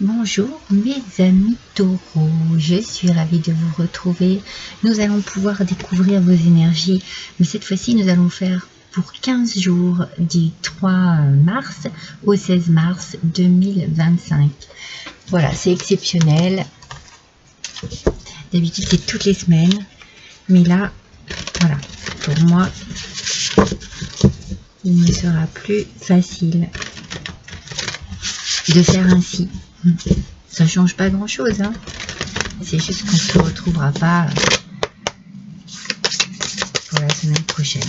Bonjour mes amis taureaux, je suis ravie de vous retrouver. Nous allons pouvoir découvrir vos énergies, mais cette fois-ci nous allons faire pour 15 jours du 3 mars au 16 mars 2025. Voilà, c'est exceptionnel. D'habitude c'est toutes les semaines, mais là, voilà, pour moi, il me sera plus facile de faire ainsi. Ça change pas grand chose, hein. C'est juste qu'on se retrouvera pas pour la semaine prochaine.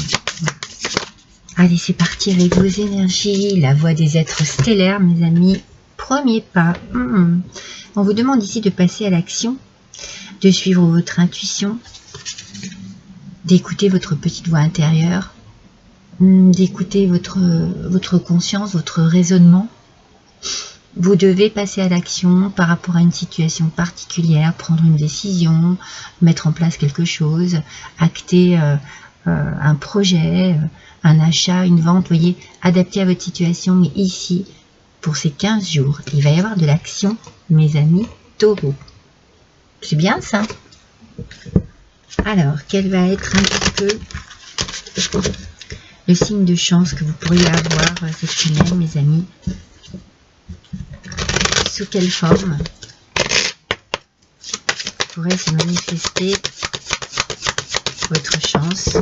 Allez, c'est parti avec vos énergies, la voix des êtres stellaires, mes amis. Premier pas. On vous demande ici de passer à l'action, de suivre votre intuition, d'écouter votre petite voix intérieure, d'écouter votre conscience, votre raisonnement. Vous devez passer à l'action par rapport à une situation particulière, prendre une décision, mettre en place quelque chose, acter un projet, un achat, une vente, voyez, adapté à votre situation. Mais ici, pour ces 15 jours, il va y avoir de l'action, mes amis taureaux. C'est bien ça? Alors, quel va être un petit peu le signe de chance que vous pourriez avoir cette semaine, mes amis? Sous quelle forme pourrait se manifester votre chance?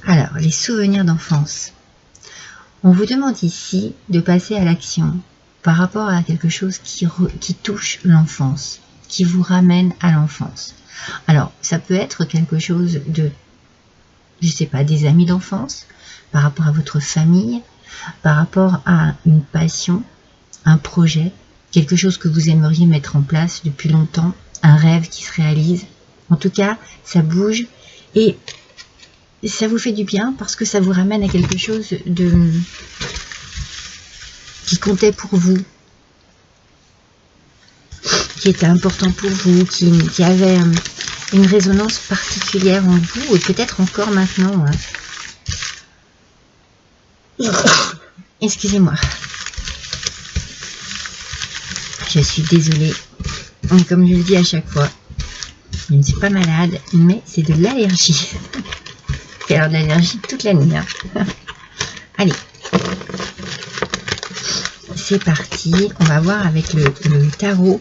Alors, les souvenirs d'enfance. On vous demande ici de passer à l'action par rapport à quelque chose qui touche l'enfance, qui vous ramène à l'enfance. Alors, ça peut être quelque chose de, je sais pas, des amis d'enfance, par rapport à votre famille, par rapport à une passion, un projet, quelque chose que vous aimeriez mettre en place depuis longtemps, un rêve qui se réalise. En tout cas, ça bouge et ça vous fait du bien parce que ça vous ramène à quelque chose qui comptait pour vous, qui était important pour vous, qui avait une résonance particulière en vous et peut-être encore maintenant. Excusez-moi. Je suis désolée. Comme je le dis à chaque fois, je ne suis pas malade, mais c'est de l'allergie. Et alors de l'allergie toute la nuit. Allez. C'est parti. On va voir avec le tarot.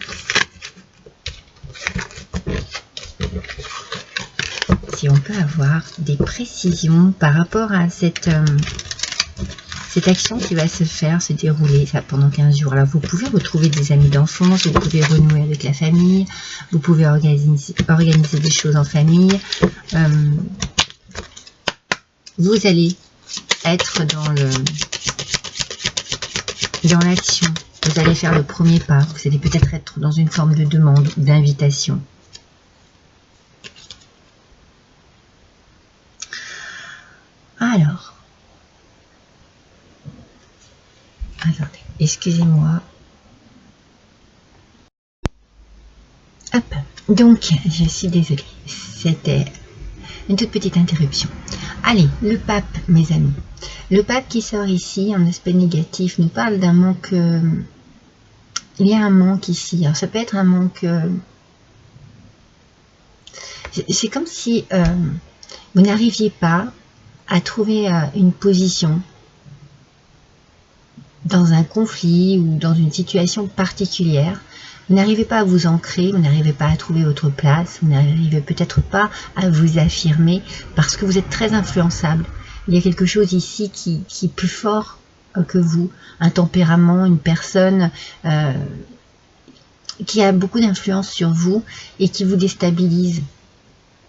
Si on peut avoir des précisions par rapport à cette action qui va se dérouler ça, pendant 15 jours. Alors, vous pouvez retrouver des amis d'enfance, vous pouvez renouer avec la famille, vous pouvez organiser des choses en famille. Vous allez être dans l'action. Vous allez faire le premier pas. Vous allez peut-être être dans une forme de demande ou d'invitation. Alors, attendez, excusez-moi. Hop, donc, je suis désolée. C'était une toute petite interruption. Allez, le pape, mes amis. Le pape qui sort ici, en aspect négatif, nous parle d'un manque... il y a un manque ici. Alors, ça peut être un manque... c'est comme si vous n'arriviez pas à trouver une position dans un conflit ou dans une situation particulière. Vous n'arrivez pas à vous ancrer, vous n'arrivez pas à trouver votre place, vous n'arrivez peut-être pas à vous affirmer parce que vous êtes très influençable. Il y a quelque chose ici qui est plus fort que vous, un tempérament, une personne qui a beaucoup d'influence sur vous et qui vous déstabilise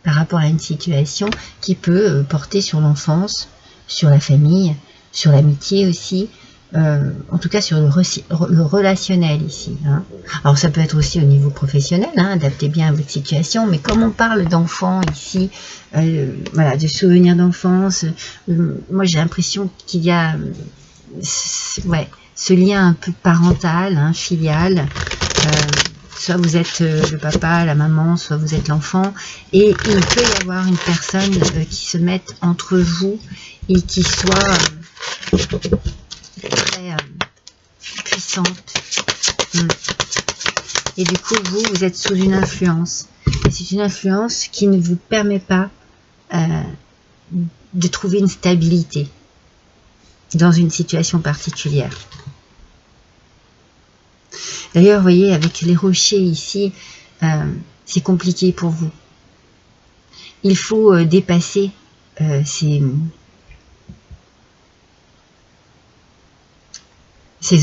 par rapport à une situation qui peut porter sur l'enfance, sur la famille, sur l'amitié aussi, en tout cas sur le relationnel ici. Hein. Alors ça peut être aussi au niveau professionnel, hein, adaptez bien à votre situation, mais comme on parle d'enfants ici, voilà, de souvenirs d'enfance, moi j'ai l'impression qu'il y a ce lien un peu parental, hein, filial, soit vous êtes le papa, la maman, soit vous êtes l'enfant, et il peut y avoir une personne qui se mette entre vous et qui soit puissante. Et du coup, vous êtes sous une influence. Et c'est une influence qui ne vous permet pas de trouver une stabilité dans une situation particulière. D'ailleurs, vous voyez, avec les rochers ici, c'est compliqué pour vous. Il faut dépasser ces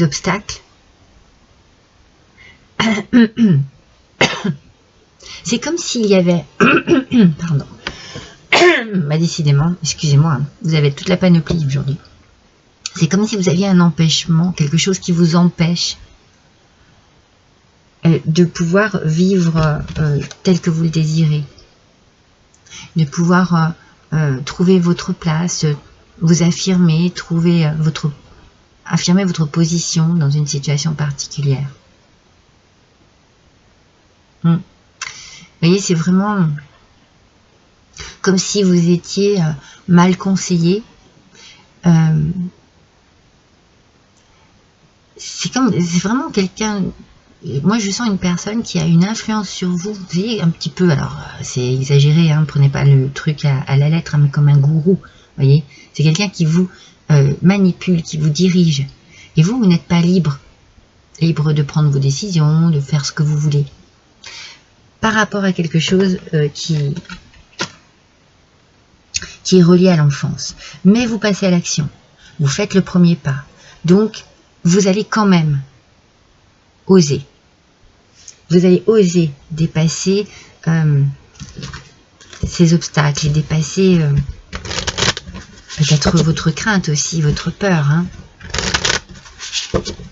obstacles. C'est comme s'il y avait... Pardon. Bah, décidément, excusez-moi, vous avez toute la panoplie aujourd'hui. C'est comme si vous aviez un empêchement, quelque chose qui vous empêche de pouvoir vivre tel que vous le désirez. De pouvoir trouver votre place, vous affirmer, affirmer votre position dans une situation particulière. Vous voyez, c'est vraiment comme si vous étiez mal conseillé. C'est vraiment quelqu'un... Moi, je sens une personne qui a une influence sur vous. Vous voyez, un petit peu, alors c'est exagéré, hein, prenez pas le truc à la lettre, hein, mais comme un gourou. Vous voyez, c'est quelqu'un qui vous manipule, qui vous dirige. Et vous n'êtes pas libre. Libre de prendre vos décisions, de faire ce que vous voulez. Par rapport à quelque chose qui est relié à l'enfance. Mais vous passez à l'action. Vous faites le premier pas. Donc, vous allez quand même oser. Vous allez oser dépasser ces obstacles et dépasser peut-être votre crainte aussi, votre peur. Hein.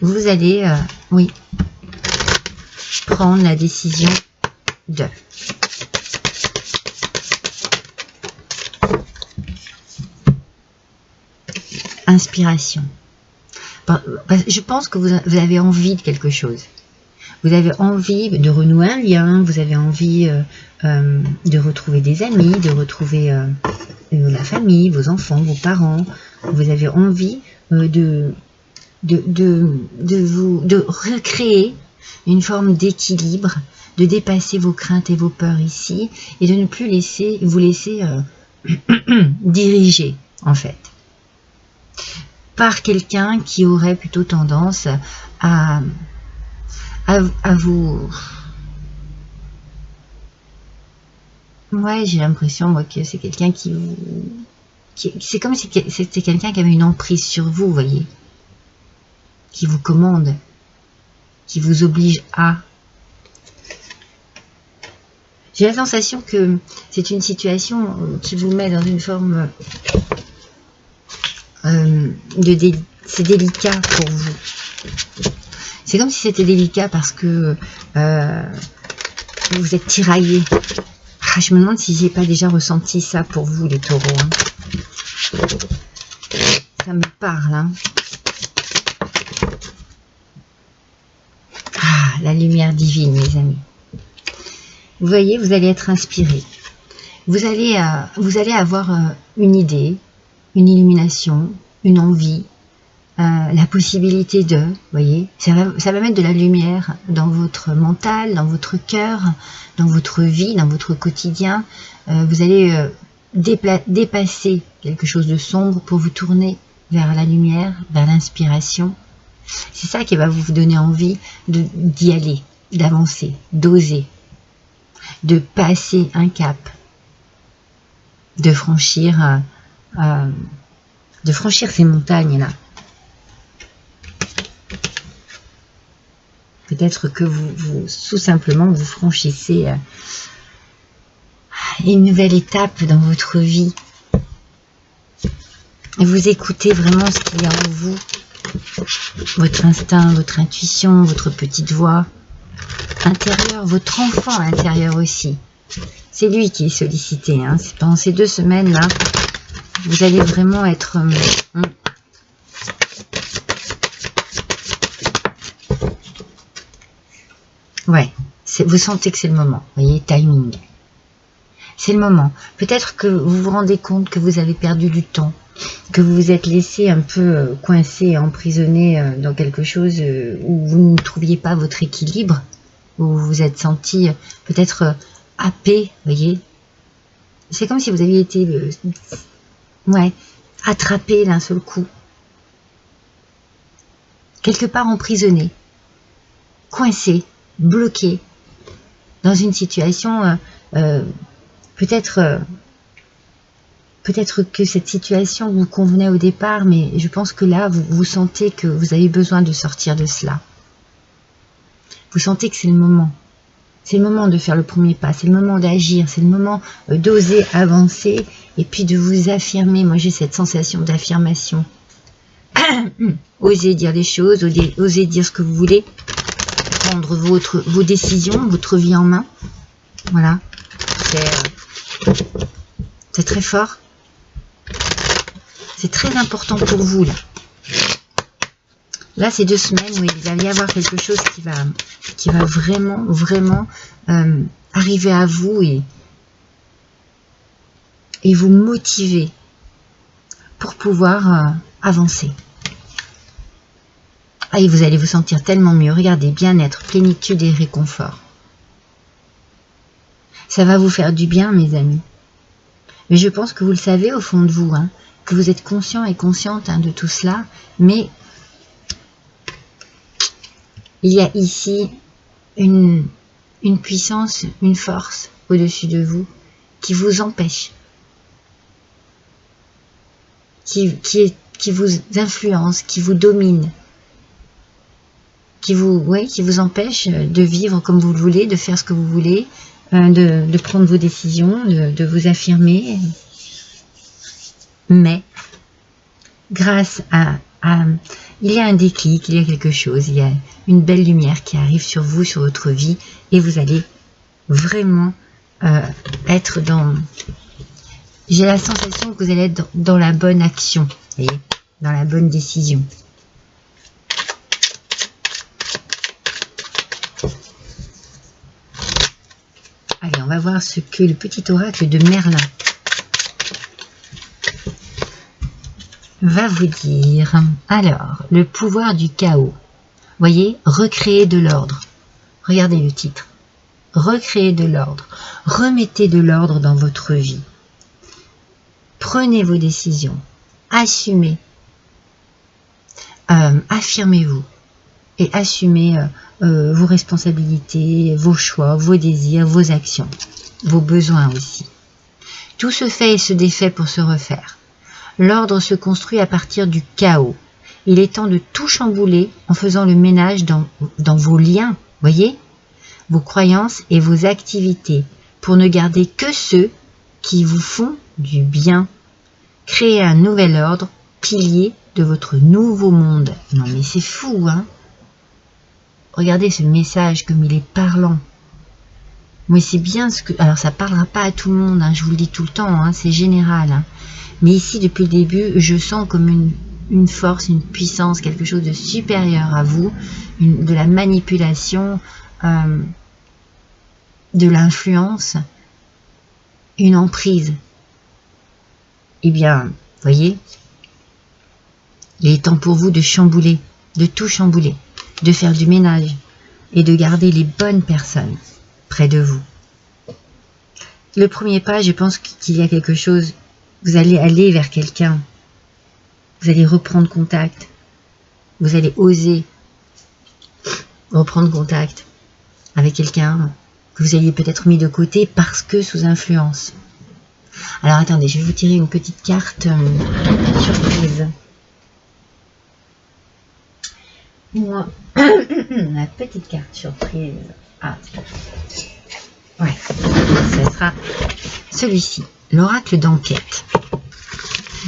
Vous allez, oui, prendre la décision de... Inspiration. Je pense que vous avez envie de quelque chose. Vous avez envie de renouer un lien, vous avez envie de retrouver des amis, de retrouver la famille, vos enfants, vos parents. Vous avez envie de recréer une forme d'équilibre, de dépasser vos craintes et vos peurs ici, et de ne plus vous laisser diriger, en fait, par quelqu'un qui aurait plutôt tendance à vous... Ouais, j'ai l'impression moi que c'est quelqu'un c'est comme si c'était quelqu'un qui avait une emprise sur vous, vous voyez, qui vous commande, qui vous oblige à... J'ai la sensation que c'est une situation qui vous met dans une forme c'est délicat pour vous. C'est comme si c'était délicat parce que vous êtes tiraillé. Ah, je me demande si j'ai pas déjà ressenti ça pour vous, les taureaux. Hein. Ça me parle. Hein. Ah, la lumière divine, mes amis. Vous voyez, vous allez être inspiré. Vous allez avoir une idée, une illumination, une envie, la possibilité de, vous voyez, ça va mettre de la lumière dans votre mental, dans votre cœur, dans votre vie, dans votre quotidien. Vous allez dépasser quelque chose de sombre pour vous tourner vers la lumière, vers l'inspiration. C'est ça qui va vous donner envie d'y aller, d'avancer, d'oser, de passer un cap, de franchir ces montagnes-là. Peut-être que vous tout simplement, vous franchissez une nouvelle étape dans votre vie. Et vous écoutez vraiment ce qu'il y a en vous. Votre instinct, votre intuition, votre petite voix intérieure, votre enfant intérieur aussi. C'est lui qui est sollicité. Hein. Pendant ces 2 semaines-là, vous allez vraiment être... ouais, vous sentez que c'est le moment. Vous voyez, timing. C'est le moment. Peut-être que vous vous rendez compte que vous avez perdu du temps que vous vous êtes laissé un peu coincé, emprisonné dans quelque chose où vous ne trouviez pas votre équilibre, où vous vous êtes senti peut-être happé, voyez. C'est comme si vous aviez été attrapé d'un seul coup. Quelque part emprisonné, coincé, bloqué, dans une situation peut-être que cette situation vous convenait au départ, mais je pense que là, vous sentez que vous avez besoin de sortir de cela. Vous sentez que c'est le moment. C'est le moment de faire le premier pas, c'est le moment d'agir, c'est le moment d'oser avancer et puis de vous affirmer. Moi, j'ai cette sensation d'affirmation. Osez dire des choses, osez dire ce que vous voulez, prendre vos décisions, votre vie en main. Voilà. C'est très fort. C'est très important pour vous, là. Là, c'est 2 semaines où il va y avoir quelque chose qui va vraiment arriver à vous et vous motiver pour pouvoir avancer. Ah, et vous allez vous sentir tellement mieux. Regardez, bien-être, plénitude et réconfort. Ça va vous faire du bien, mes amis. Mais je pense que vous le savez au fond de vous, hein, que vous êtes conscient et consciente de tout cela, mais il y a ici une puissance, une force au-dessus de vous qui vous empêche, qui vous influence, qui vous domine, qui vous empêche de vivre comme vous le voulez, de faire ce que vous voulez, de prendre vos décisions, de vous affirmer. Mais grâce à il y a un déclic, il y a quelque chose, il y a une belle lumière qui arrive sur vous, sur votre vie, et vous allez vraiment être dans... J'ai la sensation que vous allez être dans la bonne action, vous voyez, dans la bonne décision. Allez, on va voir ce que le petit oracle de Merlin va vous dire. Alors, le pouvoir du chaos. Voyez, recréer de l'ordre. Regardez le titre. Recréer de l'ordre. Remettez de l'ordre dans votre vie. Prenez vos décisions. Assumez. Affirmez-vous. Et assumez vos responsabilités, vos choix, vos désirs, vos actions. Vos besoins aussi. Tout se fait et se défait pour se refaire. L'ordre se construit à partir du chaos. Il est temps de tout chambouler en faisant le ménage dans vos liens, voyez, vos croyances et vos activités, pour ne garder que ceux qui vous font du bien. Créez un nouvel ordre, pilier de votre nouveau monde. Non mais c'est fou, hein? Regardez ce message comme il est parlant. Mais c'est bien ce que... Alors ça ne parlera pas à tout le monde, hein, je vous le dis tout le temps, hein, c'est général. Hein. Mais ici, depuis le début, je sens comme une force, une puissance, quelque chose de supérieur à vous, de la manipulation, de l'influence, une emprise. Eh bien, voyez, il est temps pour vous de chambouler, de tout chambouler, de faire du ménage et de garder les bonnes personnes près de vous. Le premier pas, je pense qu'il y a quelque chose, vous allez aller vers quelqu'un, vous allez reprendre contact, vous allez oser reprendre contact avec quelqu'un que vous aviez peut-être mis de côté parce que sous influence. Alors attendez, je vais vous tirer une petite carte surprise. Moi, la petite carte surprise. Ah, ouais, ce sera celui-ci, l'oracle d'enquête.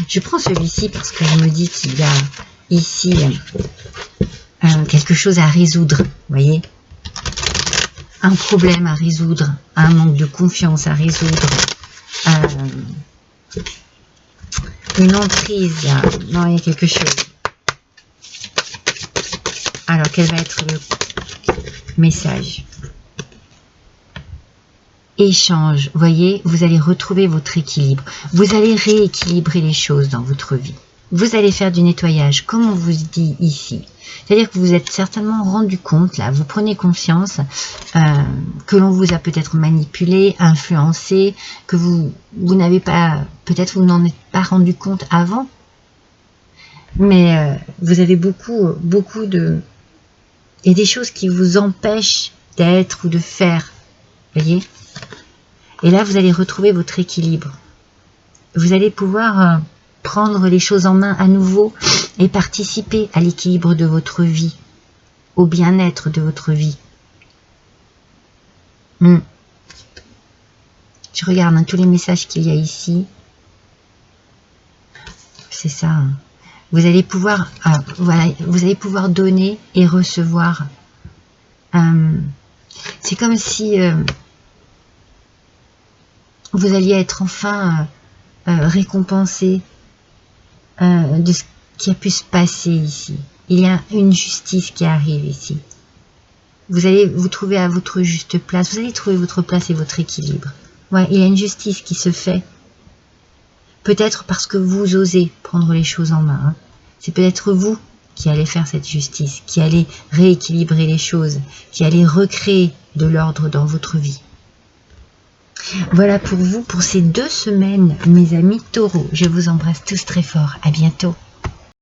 Je prends celui-ci parce que je me dis qu'il y a ici quelque chose à résoudre, vous voyez, un problème à résoudre, un manque de confiance à résoudre, une emprise, non, il y a quelque chose. Alors, quel va être le message? échange. Vous voyez, vous allez retrouver votre équilibre. Vous allez rééquilibrer les choses dans votre vie. Vous allez faire du nettoyage, comme on vous dit ici. C'est-à-dire que vous êtes certainement rendu compte, là, vous prenez conscience que l'on vous a peut-être manipulé, influencé, que vous n'avez pas, peut-être vous n'en êtes pas rendu compte avant, mais vous avez beaucoup de... et des choses qui vous empêchent d'être ou de faire, voyez. Et là, vous allez retrouver votre équilibre. Vous allez pouvoir prendre les choses en main à nouveau et participer à l'équilibre de votre vie, au bien-être de votre vie. Je regarde tous les messages qu'il y a ici. C'est ça. Vous allez pouvoir, voilà, vous allez pouvoir donner et recevoir. C'est comme si vous alliez être enfin récompensé de ce qui a pu se passer ici. Il y a une justice qui arrive ici. Vous allez vous trouver à votre juste place. Vous allez trouver votre place et votre équilibre. Ouais, il y a une justice qui se fait. Peut-être parce que vous osez prendre les choses en main. Hein. C'est peut-être vous qui allez faire cette justice, qui allez rééquilibrer les choses, qui allez recréer de l'ordre dans votre vie. Voilà pour vous, pour ces 2 semaines, mes amis taureaux. Je vous embrasse tous très fort. À bientôt.